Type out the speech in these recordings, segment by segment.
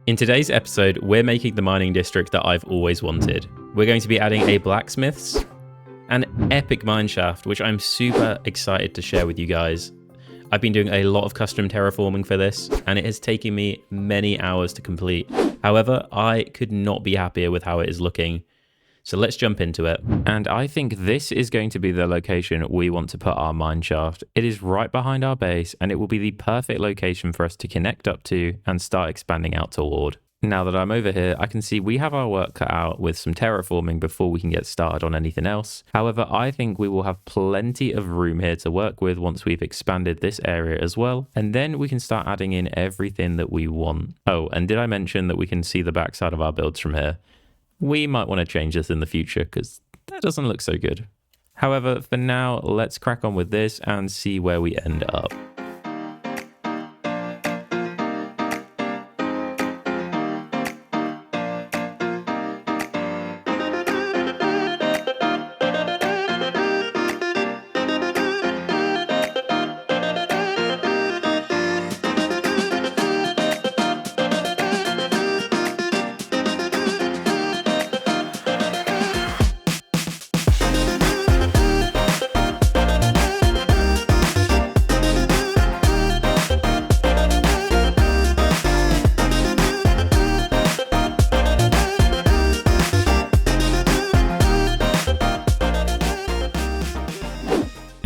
In today's episode, we're making the mining district that I've always wanted. We're going to be adding a blacksmiths, an epic mineshaft, which I'm super excited to share with you guys. I've been doing a lot of custom terraforming for this, and it has taken me many hours to complete. However, I could not be happier with how it is looking. So let's jump into it. And I think this is going to be the location we want to put our mineshaft. It is right behind our base, and it will be the perfect location for us to connect up to and start expanding out toward. Now that I'm over here, I can see we have our work cut out with some terraforming before we can get started on anything else. However, I think we will have plenty of room here to work with once we've expanded this area as well. And then we can start adding in everything that we want. Oh, and did I mention that we can see the backside of our builds from here? We might want to change this in the future because that doesn't look so good. However, for now, let's crack on with this and see where we end up.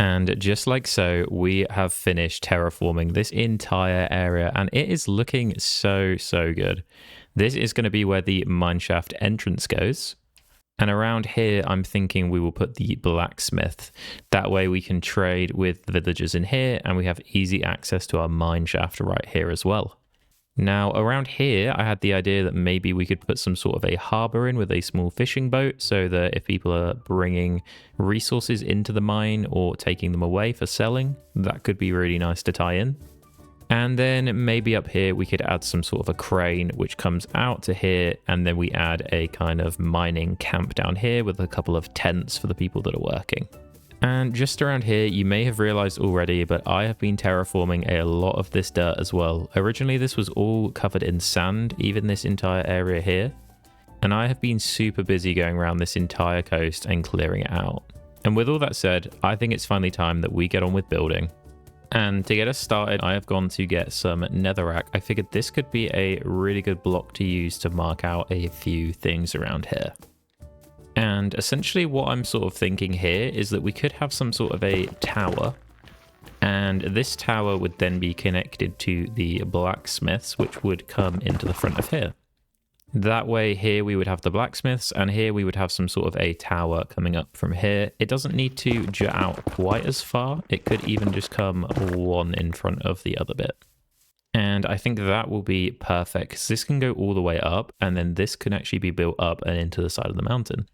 And just like so, we have finished terraforming this entire area, and it is looking so good. This is going to be where the mineshaft entrance goes. And around here, I'm thinking we will put the blacksmith. That way we can trade with the villagers in here, and we have easy access to our mineshaft right here as well. Now, around here, I had the idea that maybe we could put some sort of a harbor in with a small fishing boat so that if people are bringing resources into the mine or taking them away for selling, that could be really nice to tie in. And then maybe up here, we could add some sort of a crane which comes out to here, and then we add a kind of mining camp down here with a couple of tents for the people that are working. And just around here, you may have realized already, but I have been terraforming a lot of this dirt as well. Originally, this was all covered in sand, even this entire area here. And I have been super busy going around this entire coast and clearing it out. And with all that said, I think it's finally time that we get on with building. And to get us started, I have gone to get some netherrack. I figured this could be a really good block to use to mark out a few things around here. And essentially what I'm sort of thinking here is that we could have some sort of a tower, and this tower would then be connected to the blacksmiths, which would come into the front of here. That way here we would have the blacksmiths, and here we would have some sort of a tower coming up from here. It doesn't need to jut out quite as far. It could even just come one in front of the other bit. And I think that will be perfect because this can go all the way up, and then this can actually be built up and into the side of the mountain.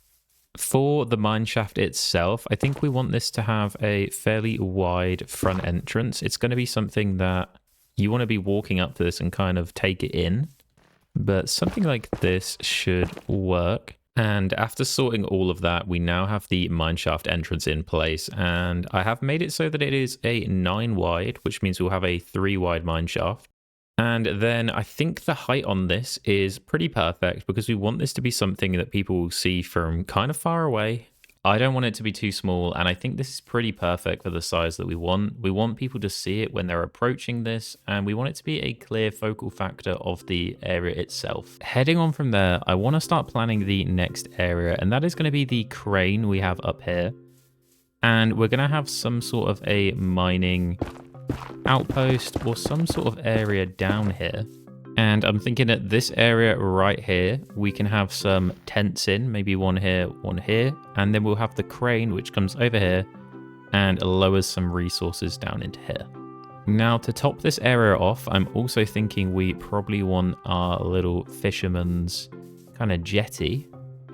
For the mineshaft itself, I think we want this to have a fairly wide front entrance. It's going to be something that you want to be walking up to this and kind of take it in. But something like this should work. And after sorting all of that, we now have the mineshaft entrance in place. And I have made it so that it is a 9 wide, which means we'll have a 3 wide mineshaft. And then I think the height on this is pretty perfect because we want this to be something that people will see from kind of far away. I don't want it to be too small, and I think this is pretty perfect for the size that we want. We want people to see it when they're approaching this, and we want it to be a clear focal factor of the area itself. Heading on from there, I want to start planning the next area, and that is going to be the crane we have up here. And we're going to have some sort of a mining outpost or some sort of area down here. And I'm thinking that this area right here, we can have some tents in, maybe one here, and then we'll have the crane which comes over here and lowers some resources down into here. Now to top this area off, I'm also thinking we probably want our little fisherman's kind of jetty,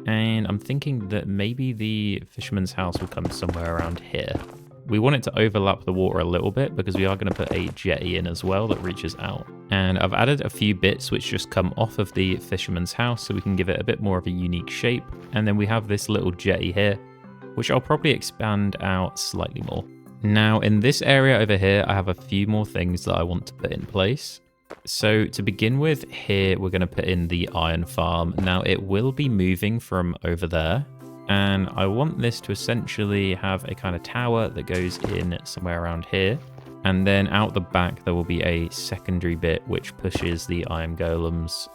and I'm thinking that maybe the fisherman's house will come somewhere around here. We want it to overlap the water a little bit because we are going to put a jetty in as well that reaches out. And I've added a few bits which just come off of the fisherman's house so we can give it a bit more of a unique shape. And then we have this little jetty here, which I'll probably expand out slightly more. Now in this area over here, I have a few more things that I want to put in place. So to begin with, here we're going to put in the iron farm. Now it will be moving from over there, and I want this to essentially have a kind of tower that goes in somewhere around here. And then out the back, there will be a secondary bit which pushes the iron golems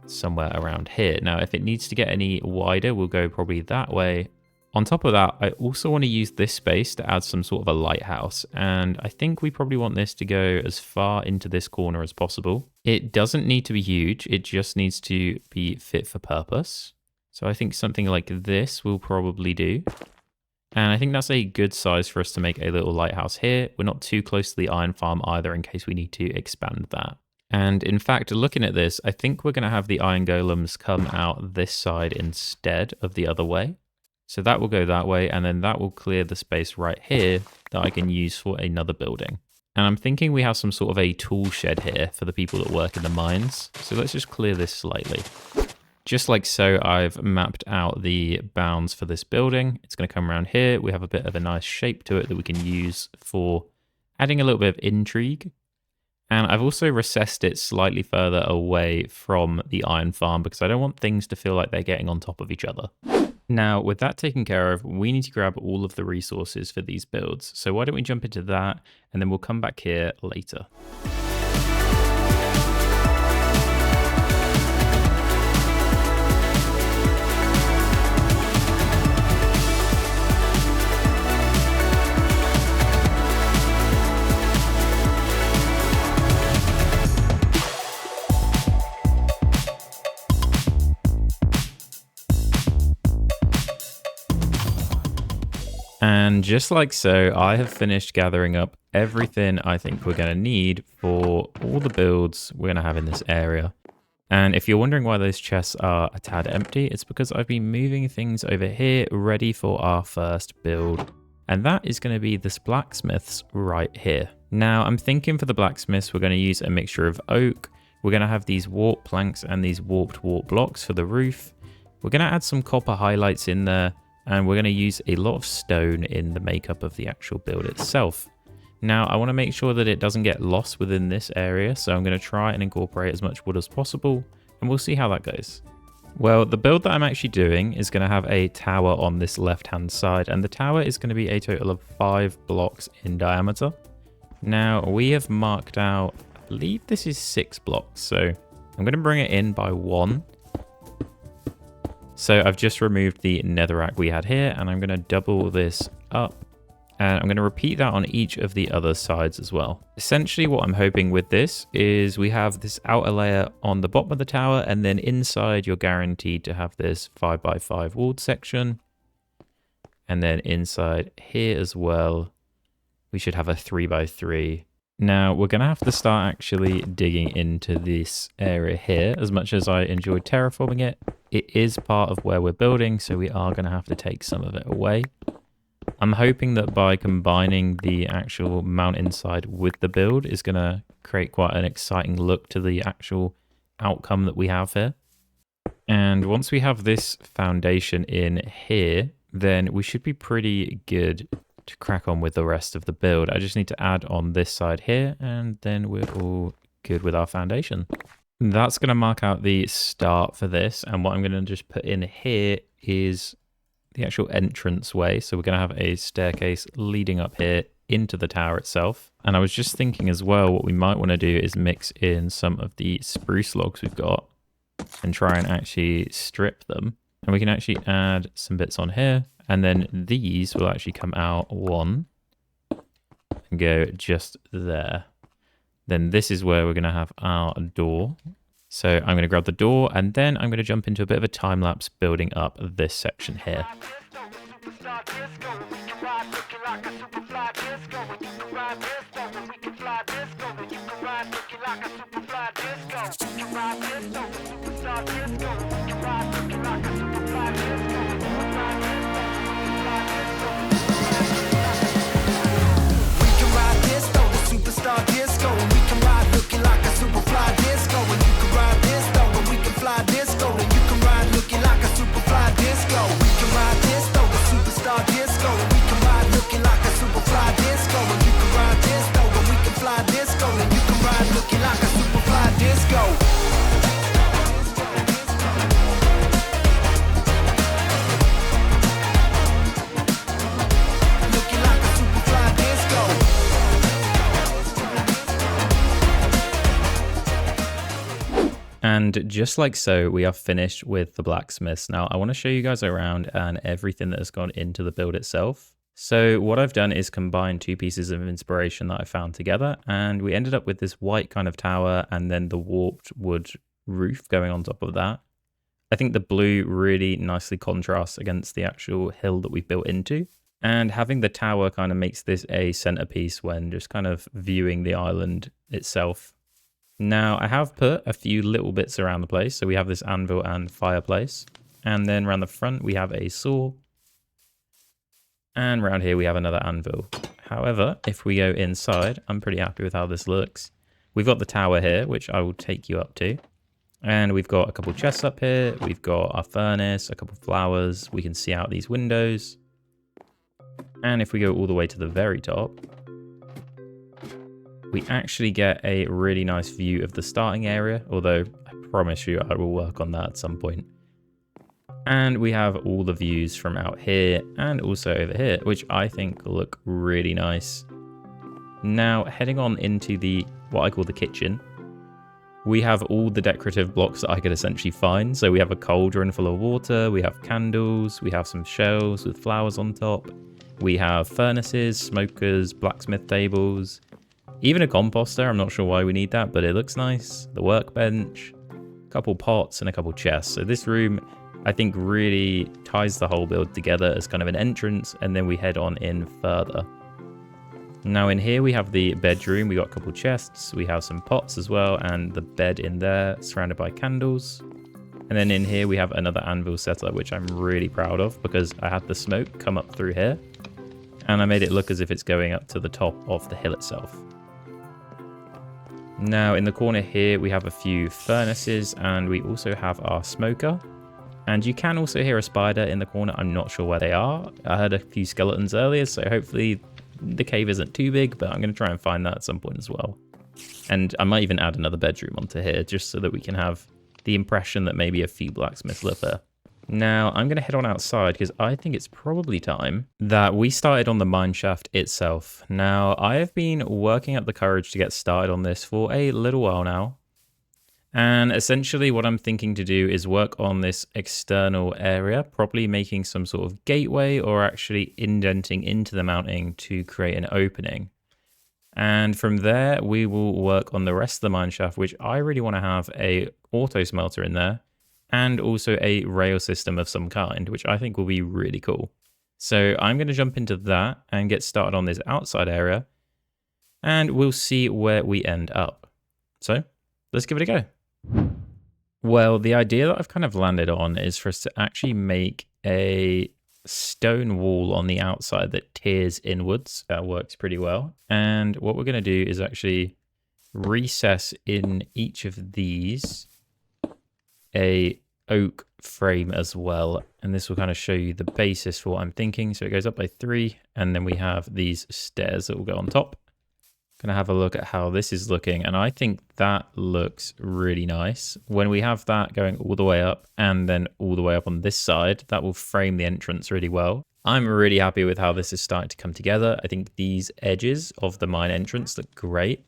somewhere around here. Now, if it needs to get any wider, we'll go probably that way. On top of that, I also want to use this space to add some sort of a lighthouse. And I think we probably want this to go as far into this corner as possible. It doesn't need to be huge. It just needs to be fit for purpose. So I think something like this will probably do. And I think that's a good size for us to make a little lighthouse here. We're not too close to the iron farm either in case we need to expand that. And in fact, looking at this, I think we're going to have the iron golems come out this side instead of the other way. So that will go that way, and then that will clear the space right here that I can use for another building. And I'm thinking we have some sort of a tool shed here for the people that work in the mines. So let's just clear this slightly. Just like so, I've mapped out the bounds for this building. It's going to come around here. We have a bit of a nice shape to it that we can use for adding a little bit of intrigue. And I've also recessed it slightly further away from the iron farm because I don't want things to feel like they're getting on top of each other. Now, with that taken care of, we need to grab all of the resources for these builds. So why don't we jump into that, and then we'll come back here later. And just like so, I have finished gathering up everything I think we're going to need for all the builds we're going to have in this area. And if you're wondering why those chests are a tad empty, it's because I've been moving things over here ready for our first build. And that is going to be this blacksmiths right here. Now, I'm thinking for the blacksmiths, we're going to use a mixture of oak. We're going to have these warp planks and these warped blocks for the roof. We're going to add some copper highlights in there. And we're going to use a lot of stone in the makeup of the actual build itself. Now, I want to make sure that it doesn't get lost within this area, so I'm going to try and incorporate as much wood as possible, and we'll see how that goes. Well, the build that I'm actually doing is going to have a tower on this left-hand side, and the tower is going to be a total of 5 blocks in diameter. Now, we have marked out, I believe this is 6 blocks, so I'm going to bring it in by 1. So I've just removed the netherrack we had here, and I'm going to double this up, and I'm going to repeat that on each of the other sides as well. Essentially what I'm hoping with this is we have this outer layer on the bottom of the tower, and then inside you're guaranteed to have this 5x5 walled section. And then inside here as well, we should have a 3x3. Now, we're going to have to start actually digging into this area here. As much as I enjoyed terraforming it, it is part of where we're building, so we are going to have to take some of it away. I'm hoping that by combining the actual mountainside with the build is going to create quite an exciting look to the actual outcome that we have here. And once we have this foundation in here, then we should be pretty good to crack on with the rest of the build. I just need to add on this side here, and then we're all good with our foundation. That's going to mark out the start for this, and what I'm going to just put in here is the actual entrance way. So we're going to have a staircase leading up here into the tower itself. And I was just thinking as well, what we might want to do is mix in some of the spruce logs we've got and try and actually strip them. And we can actually add some bits on here. And then these will actually come out one and go just there. Then this is where we're going to have our door. So I'm going to grab the door, and then I'm going to jump into a bit of a time lapse building up this section here. Looking like a super fly And just like so, we are finished with the blacksmiths. Now, I want to show you guys around and everything that has gone into the build itself. So what I've done is combine two pieces of inspiration that I found together, and we ended up with this white kind of tower and then the warped wood roof going on top of that. I think the blue really nicely contrasts against the actual hill that we've built into. And having the tower kind of makes this a centerpiece when just kind of viewing the island itself. Now, I have put a few little bits around the place. So we have this anvil and fireplace. And then around the front, we have a saw. And around here, we have another anvil. However, if we go inside, I'm pretty happy with how this looks. We've got the tower here, which I will take you up to. And we've got a couple chests up here. We've got our furnace, a couple flowers. We can see out these windows. And if we go all the way to the very top, we actually get a really nice view of the starting area, although I promise you I will work on that at some point. And we have all the views from out here and also over here, which I think look really nice. Now, heading on into what I call the kitchen, we have all the decorative blocks that I could essentially find. So we have a cauldron full of water, we have candles, we have some shelves with flowers on top. We have furnaces, smokers, blacksmith tables, even a composter. I'm not sure why we need that, but it looks nice. The workbench, a couple pots and a couple chests. So this room, I think, really ties the whole build together as kind of an entrance, and then we head on in further. Now in here we have the bedroom. We got a couple chests, we have some pots as well, and the bed in there surrounded by candles. And then in here we have another anvil setup, which I'm really proud of because I had the smoke come up through here and I made it look as if it's going up to the top of the hill itself. Now in the corner here we have a few furnaces and we also have our smoker. And you can also hear a spider in the corner. I'm not sure where they are. I heard a few skeletons earlier, so hopefully the cave isn't too big, but I'm going to try and find that at some point as well. And I might even add another bedroom onto here just so that we can have the impression that maybe a few blacksmiths live there. Now, I'm going to head on outside because I think it's probably time that we started on the mine shaft itself. Now, I have been working up the courage to get started on this for a little while now. And essentially what I'm thinking to do is work on this external area, probably making some sort of gateway or actually indenting into the mounting to create an opening. And from there, we will work on the rest of the mine shaft, which I really want to have a auto smelter in there and also a rail system of some kind, which I think will be really cool. So I'm going to jump into that and get started on this outside area and we'll see where we end up. So let's give it a go. Well, the idea that I've kind of landed on is for us to actually make a stone wall on the outside that tears inwards. That works pretty well. And what we're going to do is actually recess in each of these a oak frame as well. And this will kind of show you the basis for what I'm thinking. So it goes up by 3 and then we have these stairs that will go on top. Gonna have a look at how this is looking, and I think that looks really nice. When we have that going all the way up and then all the way up on this side, that will frame the entrance really well. I'm really happy with how this is starting to come together. I think these edges of the mine entrance look great,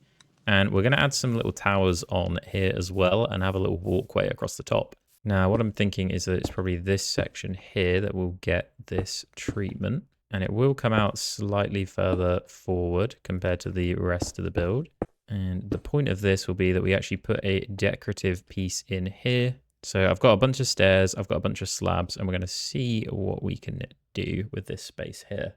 and we're gonna add some little towers on here as well and have a little walkway across the top. Now what I'm thinking is that it's probably this section here that will get this treatment. And it will come out slightly further forward compared to the rest of the build. And the point of this will be that we actually put a decorative piece in here. So I've got a bunch of stairs, I've got a bunch of slabs, and we're going to see what we can do with this space here.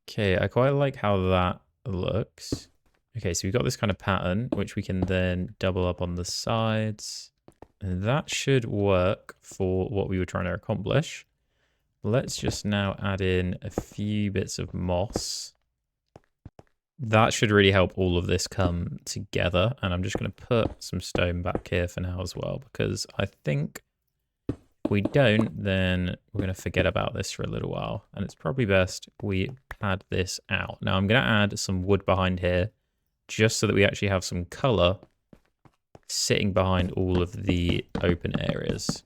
Okay, I quite like how that looks. Okay, so we've got this kind of pattern, which we can then double up on the sides. And that should work for what we were trying to accomplish. Let's just now add in a few bits of moss. That should really help all of this come together. And I'm just going to put some stone back here for now as well, because I think if we don't, then we're going to forget about this for a little while. And it's probably best we pad this out. Now I'm going to add some wood behind here, just so that we actually have some color sitting behind all of the open areas.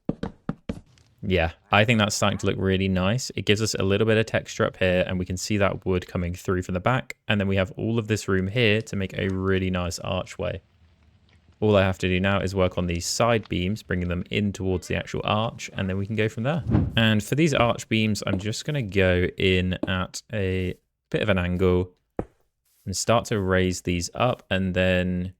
Yeah, I think that's starting to look really nice. It gives us a little bit of texture up here and we can see that wood coming through from the back. And then we have all of this room here to make a really nice archway. All I have to do now is work on these side beams, bringing them in towards the actual arch, and then we can go from there. And for these arch beams, I'm just going to go in at a bit of an angle and start to raise these up. And then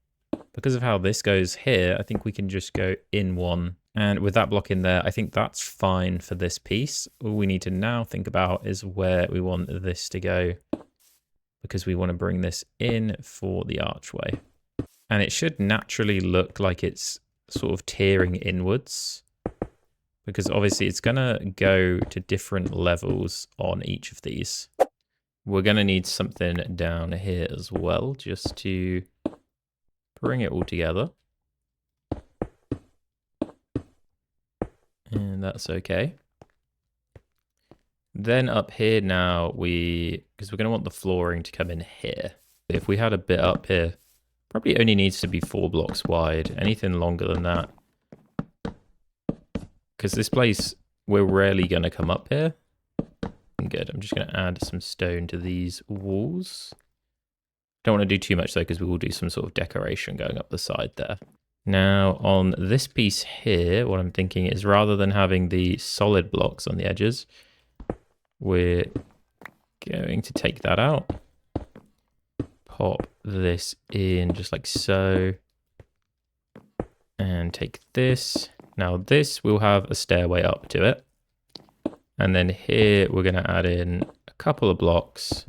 because of how this goes here, I think we can just go in one. And with that block in there, I think that's fine for this piece. All we need to now think about is where we want this to go, because we want to bring this in for the archway. And it should naturally look like it's sort of tearing inwards, because obviously it's going to go to different levels on each of these. We're going to need something down here as well, just to bring it all together. And that's okay. Then up here now, because we're going to want the flooring to come in here. If we had a bit up here, probably only needs to be 4 blocks wide. Anything longer than that, because this place, we're rarely going to come up here. Good. I'm just going to add some stone to these walls. Don't want to do too much though, because we will do some sort of decoration going up the side there. Now on this piece here, what I'm thinking is rather than having the solid blocks on the edges, we're going to take that out. Pop this in just like so. And take this. Now this will have a stairway up to it. And then here we're going to add in a couple of blocks.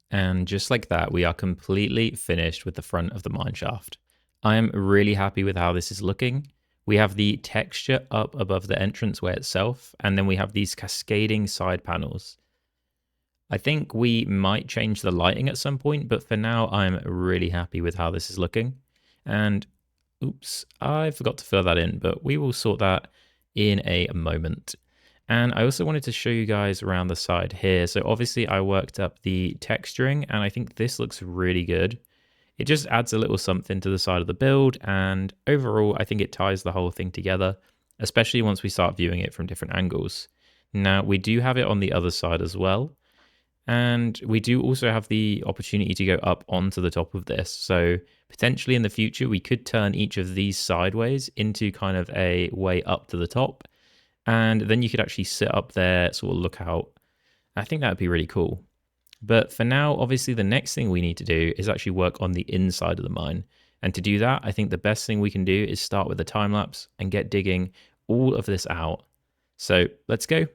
And just like that, we are completely finished with the front of the mine shaft. I am really happy with how this is looking. We have the texture up above the entranceway itself, and then we have these cascading side panels. I think we might change the lighting at some point, but for now, I'm really happy with how this is looking. And oops, I forgot to fill that in, but we will sort that in a moment. And I also wanted to show you guys around the side here. So obviously I worked up the texturing, and I think this looks really good. It just adds a little something to the side of the build, and overall I think it ties the whole thing together, especially once we start viewing it from different angles. Now we do have it on the other side as well, and we do also have the opportunity to go up onto the top of this. So potentially in the future we could turn each of these sideways into kind of a way up to the top. And then you could actually sit up there, sort of look out. I think that would be really cool. But for now, obviously, the next thing we need to do is actually work on the inside of the mine. And to do that, I think the best thing we can do is start with a time lapse and get digging all of this out. So let's go.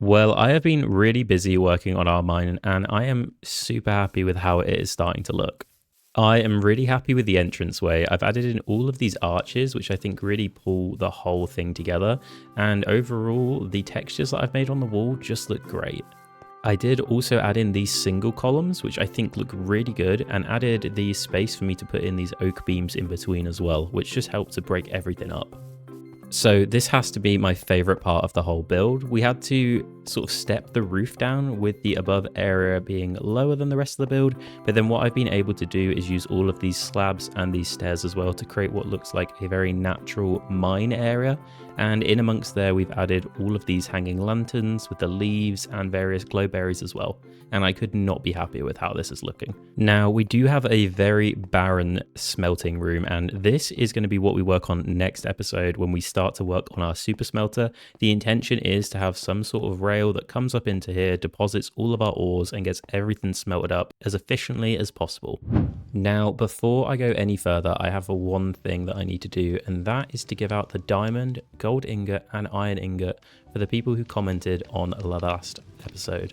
Well, I have been really busy working on our mine, and I am super happy with how it is starting to look. I am really happy with the entranceway. I've added in all of these arches, which I think really pull the whole thing together. And overall, the textures that I've made on the wall just look great. I did also add in these single columns, which I think look really good, and added the space for me to put in these oak beams in between as well, which just helped to break everything up. So this has to be my favorite part of the whole build. We had to sort of step the roof down with the above area being lower than the rest of the build. But then what I've been able to do is use all of these slabs and these stairs as well to create what looks like a very natural mine area. And in amongst there, we've added all of these hanging lanterns with the leaves and various glow berries as well. And I could not be happier with how this is looking. Now, we do have a very barren smelting room, and this is going to be what we work on next episode when we start to work on our super smelter. The intention is to have some sort of rail that comes up into here, deposits all of our ores, and gets everything smelted up as efficiently as possible. Now, before I go any further, I have one thing that I need to do, and that is to give out the diamond, gold ingot, and iron ingot for the people who commented on the last episode.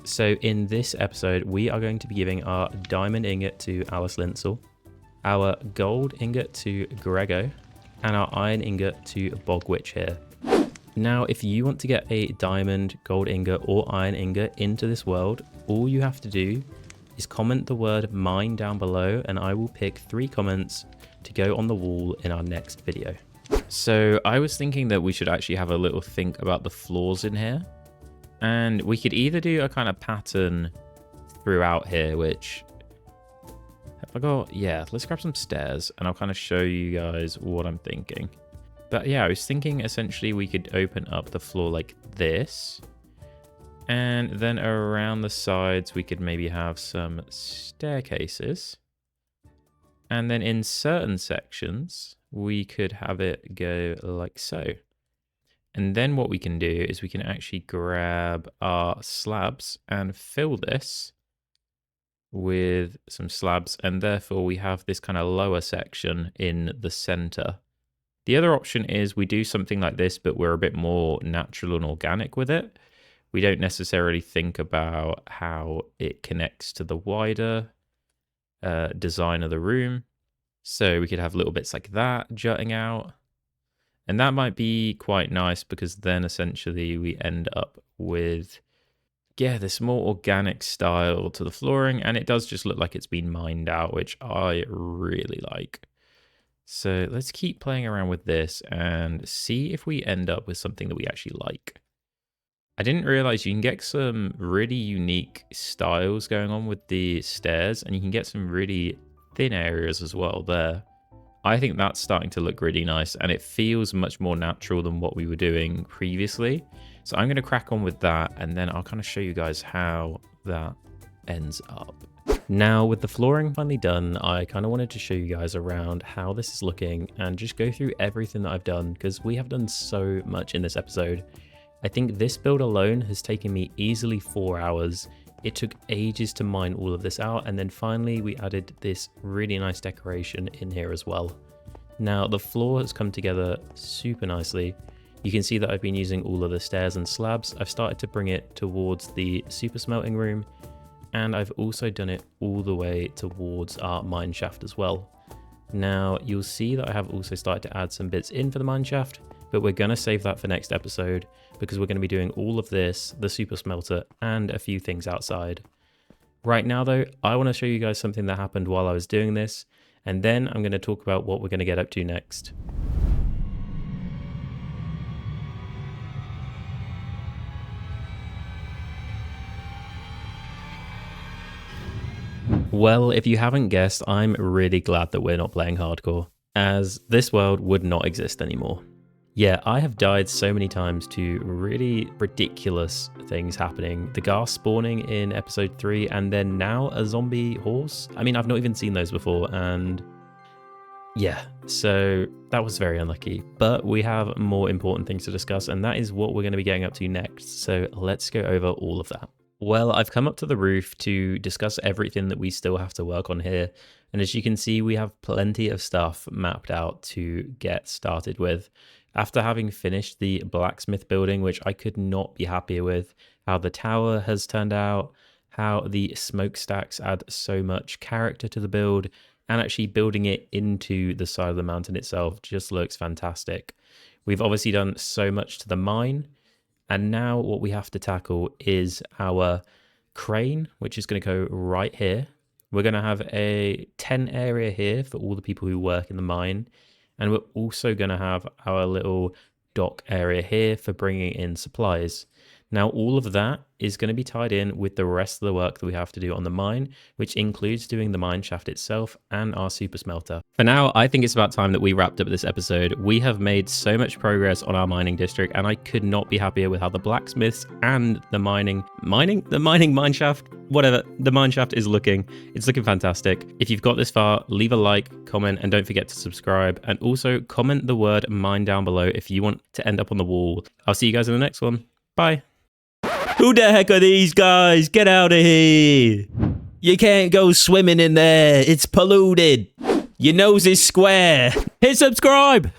So in this episode, we are going to be giving our diamond ingot to Alice Linsell, our gold ingot to Grego, and our iron ingot to Bogwitch here. Now, if you want to get a diamond, gold ingot, or iron ingot into this world, all you have to do is comment the word mine down below, and I will pick 3 comments to go on the wall in our next video. So I was thinking that we should actually have a little think about the floors in here. And we could either do a kind of pattern throughout here, which... Have I got... Yeah, let's grab some stairs and I'll kind of show you guys what I'm thinking. But yeah, I was thinking essentially we could open up the floor like this. And then around the sides, we could maybe have some staircases. And then in certain sections, we could have it go like so. And then what we can do is we can actually grab our slabs and fill this with some slabs. And therefore we have this kind of lower section in the center. The other option is we do something like this, but we're a bit more natural and organic with it. We don't necessarily think about how it connects to the wider design of the room. So we could have little bits like that jutting out. And that might be quite nice because then essentially we end up with, yeah, this more organic style to the flooring. And it does just look like it's been mined out, which I really like. So let's keep playing around with this and see if we end up with something that we actually like. I didn't realize you can get some really unique styles going on with the stairs, and you can get some really thin areas as well there. I think that's starting to look really nice, and it feels much more natural than what we were doing previously. So I'm going to crack on with that, and then I'll kind of show you guys how that ends up. Now, with the flooring finally done, I kind of wanted to show you guys around how this is looking and just go through everything that I've done, because we have done so much in this episode. I think this build alone has taken me easily 4 hours. It took ages to mine all of this out, and then finally we added this really nice decoration in here as well. Now the floor has come together super nicely. You can see that I've been using all of the stairs and slabs. I've started to bring it towards the super smelting room, and I've also done it all the way towards our mine shaft as well. Now you'll see that I have also started to add some bits in for the mine shaft, but we're going to save that for next episode because we're going to be doing all of this, the super smelter, and a few things outside. Right now though, I want to show you guys something that happened while I was doing this, and then I'm going to talk about what we're going to get up to next. Well, if you haven't guessed, I'm really glad that we're not playing hardcore, as this world would not exist anymore. Yeah, I have died so many times to really ridiculous things happening. The ghast spawning in episode 3, and then now a zombie horse. I mean, I've not even seen those before, and yeah, so that was very unlucky. But we have more important things to discuss, and that is what we're going to be getting up to next. So let's go over all of that. Well, I've come up to the roof to discuss everything that we still have to work on here. And as you can see, we have plenty of stuff mapped out to get started with. After having finished the blacksmith building, which I could not be happier with, how the tower has turned out, how the smokestacks add so much character to the build, and actually building it into the side of the mountain itself just looks fantastic. We've obviously done so much to the mine, and now what we have to tackle is our crane, which is going to go right here. We're going to have a tent area here for all the people who work in the mine. And we're also going to have our little dock area here for bringing in supplies. Now, all of that is going to be tied in with the rest of the work that we have to do on the mine, which includes doing the mine shaft itself and our super smelter. For now, I think it's about time that we wrapped up this episode. We have made so much progress on our mining district, and I could not be happier with how the blacksmiths and the mining mine shaft, whatever, the mine shaft is looking. It's looking fantastic. If you've got this far, leave a like, comment, and don't forget to subscribe. And also comment the word mine down below if you want to end up on the wall. I'll see you guys in the next one. Bye. Who the heck are these guys? Get out of here. You can't go swimming in there. It's polluted. Your nose is square. Hit subscribe.